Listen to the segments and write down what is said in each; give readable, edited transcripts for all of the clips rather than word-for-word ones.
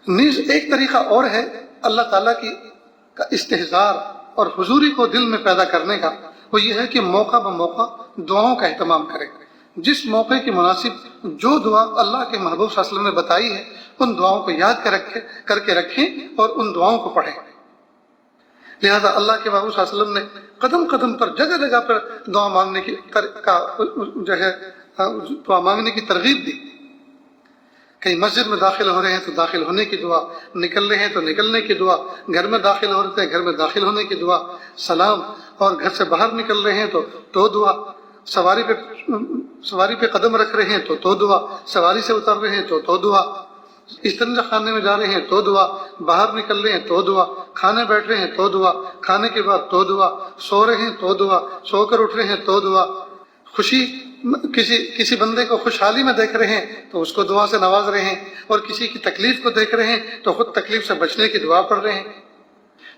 نیز ایک طریقہ اور ہے اللہ تعالیٰ کی کا استحضار اور حضوری کو دل میں پیدا کرنے کا، وہ یہ ہے کہ موقع بموقع دعاؤں کا اہتمام کریں۔ جس موقع کی مناسب جو دعا اللہ کے محبوب صلی اللہ علیہ وسلم نے بتائی ہے ان دعاؤں کو یاد کر کے رکھیں اور ان دعاؤں کو پڑھیں۔ لہذا اللہ کے محبوب صلی اللہ علیہ وسلم نے قدم قدم پر جگہ جگہ پر دعا مانگنے کی دعا مانگنے کی ترغیب دی۔ کہیں مسجد میں داخل ہو رہے ہیں تو داخل ہونے کی دعا، نکل رہے ہیں تو نکلنے کی دعا، گھر میں داخل ہو رہے ہیں گھر میں داخل ہونے کی دعا، سلام، اور گھر سے باہر نکل رہے ہیں تو دعا، سواری پہ قدم رکھ رہے ہیں تو دعا، سواری سے اتر رہے ہیں تو دعا، استنجا خانے میں جا رہے ہیں تو دعا، باہر نکل رہے ہیں تو دعا، کھانے بیٹھ رہے ہیں تو دعا، کھانے کے بعد تو دعا، سو رہے ہیں تو دعا، سو کر اٹھ رہے ہیں تو دعا، خوشی کسی بندے کو خوشحالی میں دیکھ رہے ہیں تو اس کو دعا سے نواز رہے ہیں، اور کسی کی تکلیف کو دیکھ رہے ہیں تو خود تکلیف سے بچنے کی دعا پڑھ رہے ہیں۔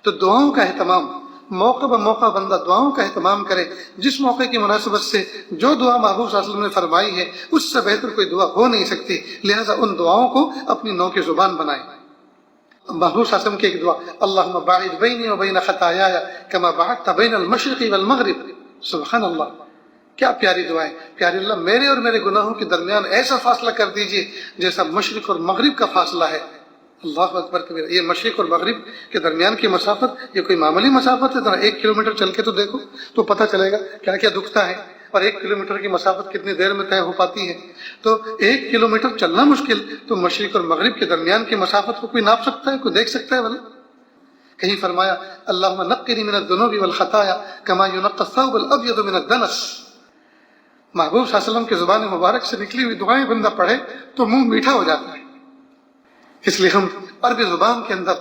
تو دعاؤں کا اہتمام، موقع بموقع بندہ دعاؤں کا اہتمام کرے۔ جس موقع کی مناسبت سے جو دعا محبوب صلی اللہ علیہ وسلم نے فرمائی ہے اس سے بہتر کوئی دعا ہو نہیں سکتی، لہذا ان دعاؤں کو اپنی نو کی زبان بنائیں۔ محبوب صلی اللہ علیہ وسلم کی ایک دعا، اللہم باعد بینی و بین خطایایا کما باعدت بین المشرق والمغرب، سبحان اللہ، کیا پیاری دعا ہے۔ پیارے اللہ، میرے اور میرے گناہوں کے درمیان ایسا فاصلہ کر دیجئے جیسا مشرق اور مغرب کا فاصلہ ہے۔ اللہ اکبر کبیر۔ یہ مشرق اور مغرب کے درمیان کی مسافت یہ کوئی معمولی مسافت ہے؟ ذرا 1 کلومیٹر چل کے تو دیکھو تو پتہ چلے گا کیا کیا دکھتا ہے، اور 1 کلومیٹر کی مسافت کتنی دیر میں طے ہو پاتی ہے۔ تو 1 کلومیٹر چلنا مشکل، تو مشرق اور مغرب کے درمیان کی مسافت کو کوئی ناپ سکتا ہے، کوئی دیکھ سکتا ہے؟ بھلا کہیں فرمایا اللہم نقنی من الذنوب والخطایا کما ینقی الثوب الابیض من الدنس۔ محبوب صلی اللہ علیہ وسلم کی زبان مبارک سے نکلی ہوئی دعائیں بندہ پڑھے تو منہ میٹھا ہو جاتا ہے۔ اس لیے ہم عربی زبان کے اندر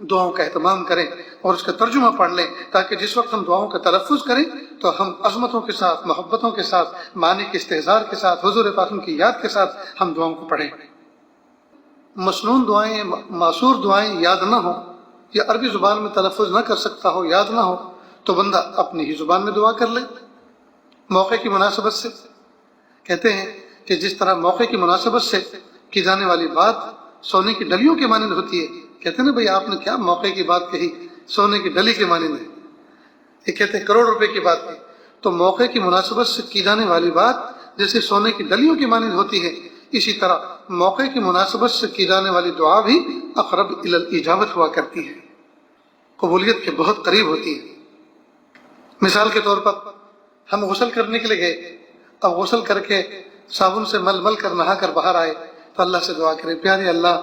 دعاؤں کا اہتمام کریں اور اس کا ترجمہ پڑھ لیں، تاکہ جس وقت ہم دعاؤں کا تلفظ کریں تو ہم عظمتوں کے ساتھ، محبتوں کے ساتھ، معنی کے استحضار کے ساتھ، حضور پاک کی یاد کے ساتھ ہم دعاؤں کو پڑھیں۔ مسنون دعائیں، معصور دعائیں یاد نہ ہو یا عربی زبان میں تلفظ نہ کر سکتا ہو، یاد نہ ہو، تو بندہ اپنی ہی زبان میں دعا کر لے موقع کی مناسبت سے۔ کہتے ہیں کہ جس طرح موقع کی مناسبت سے کی جانے والی بات سونے کی ڈلیوں کے مانند ہوتی ہے، کہتے ہیں نا بھئی آپ نے کیا موقع کی بات کہی، سونے کی ڈلی کے مانند ہے، یہ کہتے ہیں کروڑ روپے کی بات کی۔ تو موقع کی مناسبت سے کی جانے والی بات جیسے سونے کی ڈلیوں کی مانند ہوتی ہے، اسی طرح موقع کی مناسبت سے کی جانے والی دعا بھی اقرب الی الاجابت ہوا کرتی ہے، قبولیت کے بہت قریب ہوتی ہے۔ مثال کے طور پر ہم غسل کرنے کے لیے گئے، اب غسل کر کے صابن سے مل مل کر نہا کر باہر آئے تو اللہ سے دعا کریں، پیارے اللہ،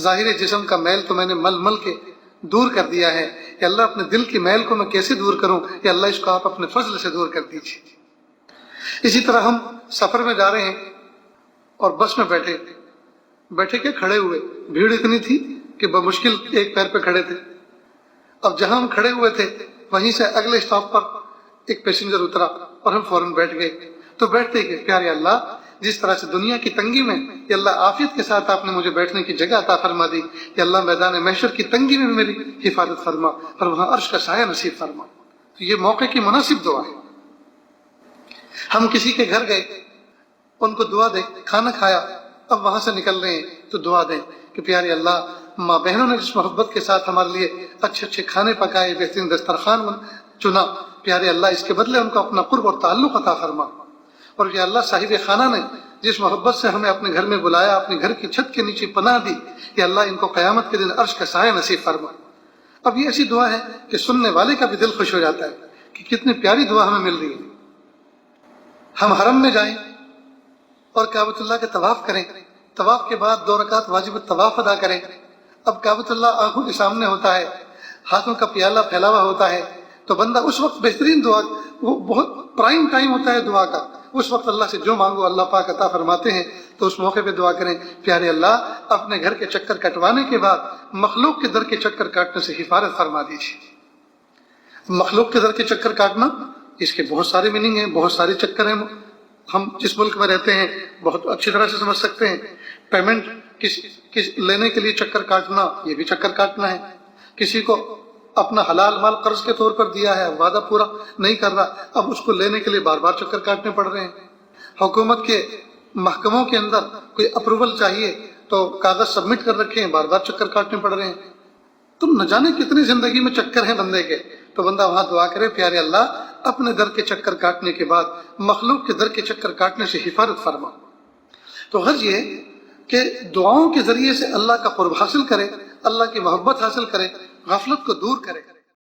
ظاہر جسم کا میل تو میں نے مل مل کے دور کر دیا ہے، کہ اللہ اپنے دل کی میل کو میں کیسے دور کروں، کہ اللہ اس کو آپ اپنے فضل سے دور کر دیجیے۔ اسی طرح ہم سفر میں جا رہے ہیں اور بس میں بیٹھے کہ کھڑے ہوئے، بھیڑ اتنی تھی کہ بمشکل ایک پیر پہ کھڑے تھے۔ اب جہاں ہم کھڑے ہوئے تھے وہیں سے اگلے اسٹاپ پر ایک پیسنجر اترا اور ہم فوراً بیٹھ گئے۔ تو بیٹھتے ہی کہ پیارے اللہ، جس طرح سے دنیا کی تنگی میں یا اللہ عافیت کے ساتھ آپ نے مجھے بیٹھنے کی جگہ عطا فرما دی، یا اللہ میدان محشر کی تنگی میں میری حفاظت فرما اور وہاں عرش کا سایہ نصیب فرما۔ تو یہ موقع کی مناسب دعا ہے۔ ہم کسی کے گھر گئے، ان کو دعا دیں، کھانا کھایا، اب وہاں سے نکل رہے ہیں تو دعا دیں کہ پیارے اللہ، ماں بہنوں نے جس محبت کے ساتھ ہمارے لیے اچھے اچھے کھانے پکائے، بہترین دسترخوان چنا، پیارے اللہ اس کے بدلے ان کو اپنا قرب اور تعلق عطا فرما۔ اور یا اللہ، صاحب خانہ نے جس محبت سے ہمیں اپنے گھر میں بلایا، اپنے گھر کی چھت کے نیچے پناہ دی، یا اللہ ان کو قیامت کے دن عرش کا سایہ نصیب فرما۔ اب یہ ایسی دعا ہے کہ سننے والے کا بھی دل خوش ہو جاتا ہے کہ کتنی پیاری دعا ہمیں مل رہی ہے۔ ہم حرم میں جائیں اور کعبۃ اللہ کے طواف کریں، طواف کے بعد 2 رکعت واجب الطواف ادا کریں۔ اب کعبۃ اللہ آنکھوں کے سامنے ہوتا ہے، ہاتھوں کا پیالہ پھیلا ہوا ہوتا ہے، تو بندہ اس وقت بہترین دعا، وہ بہت پرائم ٹائم ہوتا ہے دعا کا، اس وقت اللہ سے جو مانگو اللہ پاک عطا فرماتے ہیں۔ تو اس موقع پہ دعا کریں، پیارے اللہ، اپنے گھر کے چکر کٹوانے کے بعد مخلوق کے در کے چکر کاٹنے سے حفاظت فرما دیجیے۔ مخلوق کے در کے چکر کاٹنا، اس کے بہت سارے میننگ ہیں، بہت سارے چکر ہیں۔ ہم جس ملک میں رہتے ہیں بہت اچھی طرح سے سمجھ سکتے ہیں۔ پیمنٹ لینے کے لیے چکر کاٹنا، یہ بھی چکر کاٹنا ہے۔ کسی کو اپنا حلال مال قرض کے طور پر دیا ہے، وعدہ پورا نہیں کر رہا، اب اس کو لینے کے لیے بار بار چکر کاٹنے پڑ رہے ہیں۔ حکومت کے محکموں کے اندر کوئی اپروول چاہیے تو کاغذ سبمٹ کر رکھے ہیں، بار بار چکر کاٹنے پڑ رہے ہیں. تو نہ جانے کتنی زندگی میں چکر ہیں بندے کے. تو بندہ وہاں دعا کرے پیارے اللہ اپنے در کے چکر کاٹنے کے بعد مخلوق کے در کے چکر کاٹنے سے حفاظت فرما. تو غرض یہ کہ دعاؤں کے ذریعے سے اللہ کا قرب حاصل کرے، اللہ کی محبت حاصل کرے، غفلت کو دور کرے.